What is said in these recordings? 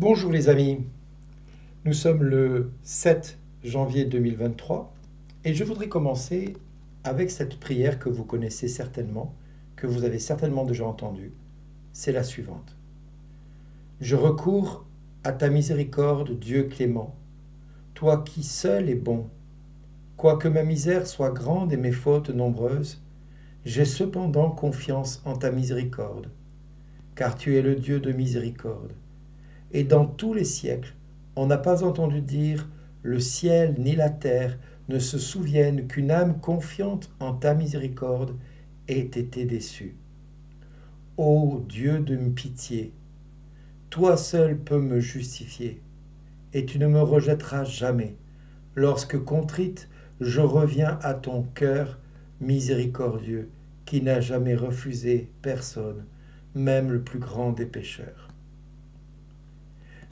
Bonjour les amis, nous sommes le 7 janvier 2023 et je voudrais commencer avec cette prière que vous connaissez certainement, que vous avez certainement déjà entendue. C'est la suivante. Je recours à ta miséricorde, Dieu clément, toi qui seul es bon. Quoique ma misère soit grande et mes fautes nombreuses, j'ai cependant confiance en ta miséricorde, car tu es le Dieu de miséricorde. Et dans tous les siècles, on n'a pas entendu dire « le ciel ni la terre ne se souviennent qu'une âme confiante en ta miséricorde ait été déçue. » Ô Dieu de pitié, toi seul peux me justifier, et tu ne me rejetteras jamais. Lorsque contrite, je reviens à ton cœur miséricordieux, qui n'a jamais refusé personne, même le plus grand des pécheurs.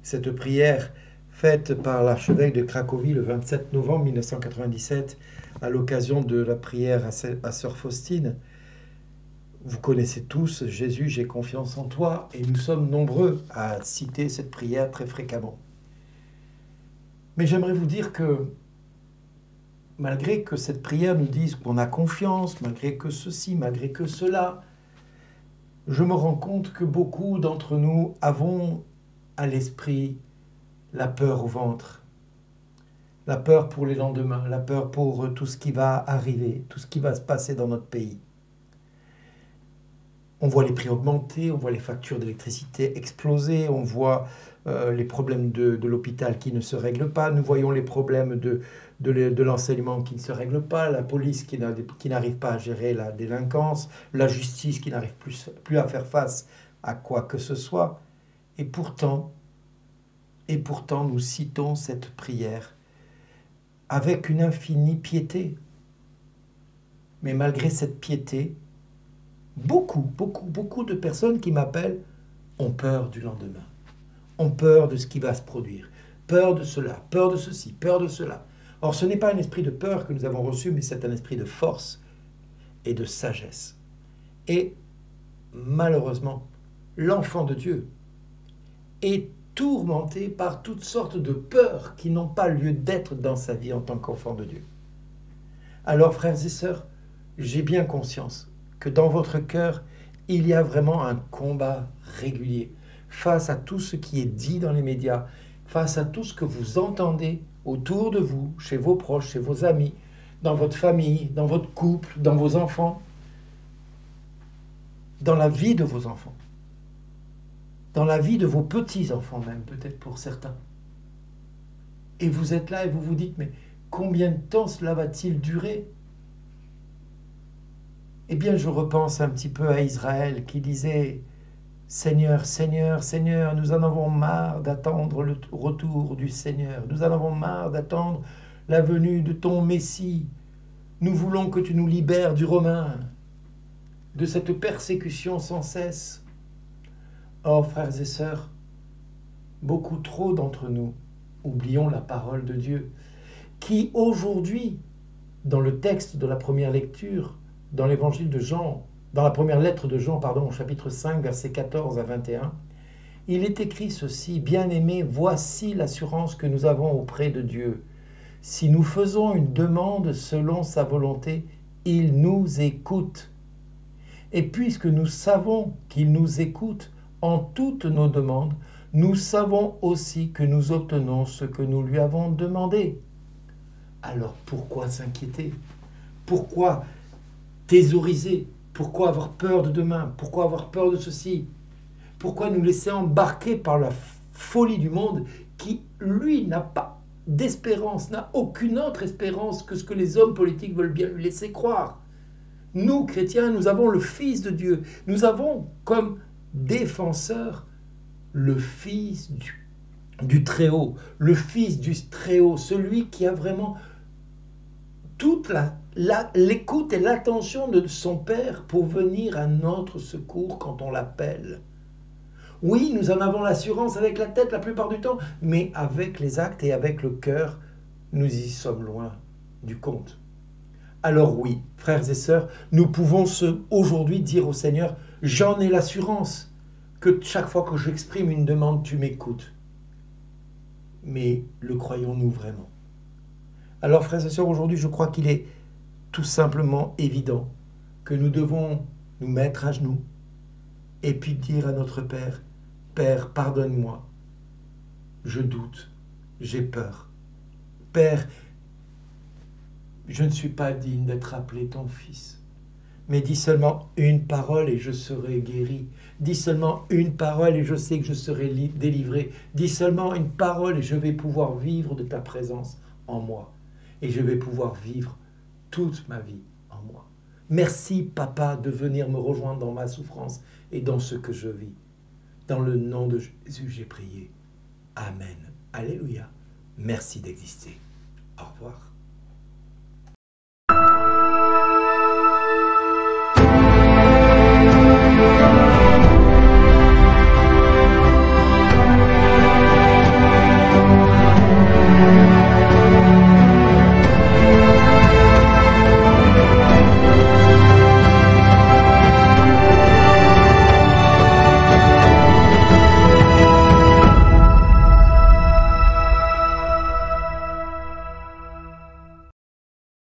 Cette prière, faite par l'archevêque de Cracovie le 27 novembre 1997, à l'occasion de la prière à Sœur Faustine, vous connaissez tous « Jésus, j'ai confiance en toi » et nous sommes nombreux à citer cette prière très fréquemment. Mais j'aimerais vous dire que malgré que cette prière nous dise qu'on a confiance, malgré que ceci, malgré que cela, je me rends compte que beaucoup d'entre nous avons à l'esprit la peur au ventre, la peur pour les lendemains, la peur pour tout ce qui va arriver, tout ce qui va se passer dans notre pays. On voit les prix augmenter, on voit les factures d'électricité exploser, on voit les problèmes de l'hôpital qui ne se règlent pas, nous voyons les problèmes de l'enseignement qui ne se règlent pas, la police qui n'arrive pas à gérer la délinquance, la justice qui n'arrive plus à faire face à quoi que ce soit. Et pourtant, nous citons cette prière avec une infinie piété. Mais malgré cette piété, beaucoup de personnes qui m'appellent ont peur du lendemain, ont peur de ce qui va se produire, peur de cela, peur de ceci, peur de cela. Or, ce n'est pas un esprit de peur que nous avons reçu, mais c'est un esprit de force et de sagesse. Et malheureusement, l'enfant de Dieu est tourmenté par toutes sortes de peurs qui n'ont pas lieu d'être dans sa vie en tant qu'enfant de Dieu. Alors, frères et sœurs, j'ai bien conscience que dans votre cœur, il y a vraiment un combat régulier face à tout ce qui est dit dans les médias, face à tout ce que vous entendez autour de vous, chez vos proches, chez vos amis, dans votre famille, dans votre couple, dans vos enfants, dans la vie de vos enfants, dans la vie de vos petits-enfants même, peut-être pour certains. Et vous êtes là et vous vous dites, mais combien de temps cela va-t-il durer ? Eh bien, je repense un petit peu à Israël qui disait « Seigneur, Seigneur, Seigneur, nous en avons marre d'attendre le retour du Seigneur. Nous en avons marre d'attendre la venue de ton Messie. Nous voulons que tu nous libères du Romain, de cette persécution sans cesse. » Or, frères et sœurs, beaucoup trop d'entre nous oublions la parole de Dieu, qui aujourd'hui, dans le texte de la première lecture, dans l'évangile de Jean, dans la première lettre de Jean, au chapitre 5, versets 14 à 21, il est écrit ceci, « Bien-aimés, voici l'assurance que nous avons auprès de Dieu. Si nous faisons une demande selon sa volonté, il nous écoute. Et puisque nous savons qu'il nous écoute en toutes nos demandes, nous savons aussi que nous obtenons ce que nous lui avons demandé. » Alors pourquoi s'inquiéter? Pourquoi thésauriser? Pourquoi avoir peur de demain? Pourquoi avoir peur de ceci? Pourquoi nous laisser embarquer par la folie du monde qui, lui, n'a pas d'espérance, n'a aucune autre espérance que ce que les hommes politiques veulent bien lui laisser croire? Nous, chrétiens, nous avons le Fils de Dieu. Nous avons comme défenseur le Fils du Très-Haut, le Fils du Très-Haut, celui qui a vraiment toute l'écoute et l'attention de son Père pour venir à notre secours quand on l'appelle. Oui, nous en avons l'assurance avec la tête la plupart du temps, mais avec les actes et avec le cœur, nous y sommes loin du compte. Alors oui, frères et sœurs, nous pouvons aujourd'hui dire au Seigneur, j'en ai l'assurance que chaque fois que j'exprime une demande, tu m'écoutes. mais le croyons-nous vraiment? Alors, frères et sœurs, aujourd'hui, je crois qu'il est tout simplement évident que nous devons nous mettre à genoux et puis dire à notre Père, Père, pardonne-moi, je doute, j'ai peur. Père, je ne suis pas digne d'être appelé ton fils. Mais dis seulement une parole et je serai guéri. Dis seulement une parole et je sais que je serai délivré. Dis seulement une parole et je vais pouvoir vivre de ta présence en moi. Et je vais pouvoir vivre toute ma vie en moi. Merci, Papa, de venir me rejoindre dans ma souffrance et dans ce que je vis. Dans le nom de Jésus, j'ai prié. Amen. Alléluia. Merci d'exister. Au revoir.